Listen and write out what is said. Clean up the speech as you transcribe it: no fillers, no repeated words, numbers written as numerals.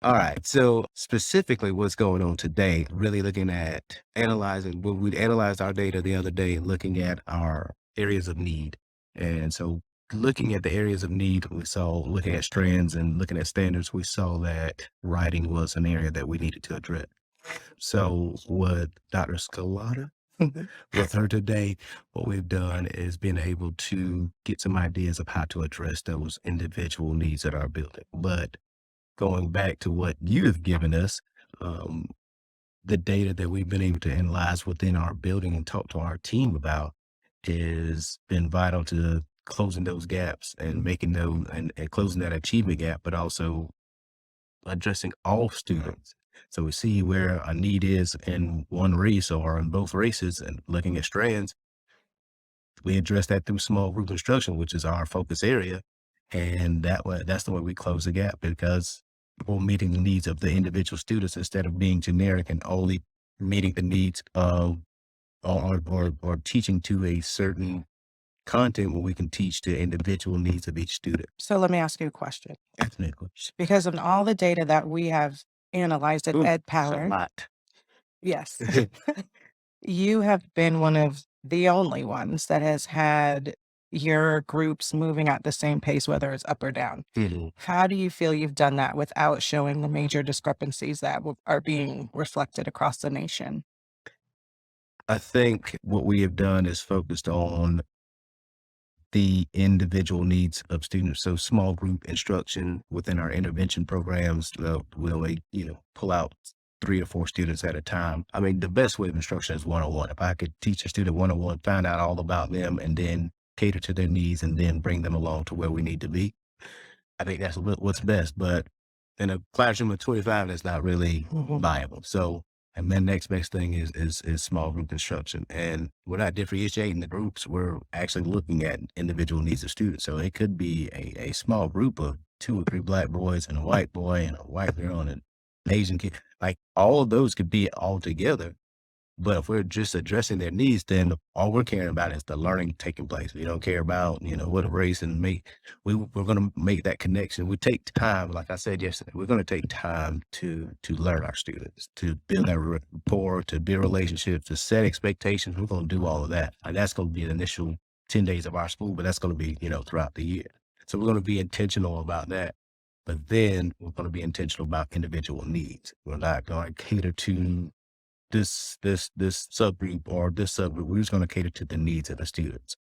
All right. So specifically what's going on today, really looking at analyzing when we analyzed our data the other day, looking at our areas of need. And so looking at the areas of need, we saw looking at strands and looking at standards, we saw that writing was an area that we needed to address. So what Dr. Scalata with her today, what we've done is been able to get some ideas of how to address those individual needs at our building. But going back to what you have given us, um, the data that we've been able to analyze within our building and talk to our team about has been vital to closing those gaps and making those and closing that achievement gap, but also addressing all students. So we see where a need is in one race or in both races and looking at strands, we address that through small group instruction, which is our focus area. And that's the way we close the gap because we're meeting the needs of the individual students instead of being generic and only meeting the needs of or teaching to a certain content where we can teach the individual needs of each student. So let me ask you a question. Ethnically. Because of all the data that we have analyzed at Ooh, it's a EdPower, lot. yes, you have been one of the only ones that has had your groups moving at the same pace, whether it's up or down. Mhm. How do you feel you've done that without showing the major discrepancies that are being reflected across the nation? I think what we have done is focused on the individual needs of students. So small group instruction within our intervention programs, we'll like, pull out 3 or 4 students at a time. I mean, the best way of instruction is one-on-one. If I could teach a student one-on-one, find out all about them and then cater to their needs and then bring them along to where we need to be, I think that's what's best. But in a classroom of 25, that's not really viable. So, and then next best thing is small group instruction. And we're not differentiating the groups. We're actually looking at individual needs of students. So it could be a small group of 2 or 3 black boys and a white boy and a white girl and an Asian kid. Like all of those could be all together. But if we're just addressing their needs, then all we're caring about is the learning taking place. We don't care about, what a race and we're going to make that connection. We take time, like I said yesterday, we're going to take time to learn our students, to build that rapport, to build relationships, to set expectations. We're going to do all of that. And that's going to be the initial 10 days of our school, but that's going to be, throughout the year. So we're going to be intentional about that. But then we're going to be intentional about individual needs. We're not going to cater to this subgroup or this subgroup. We're just going to cater to the needs of the students.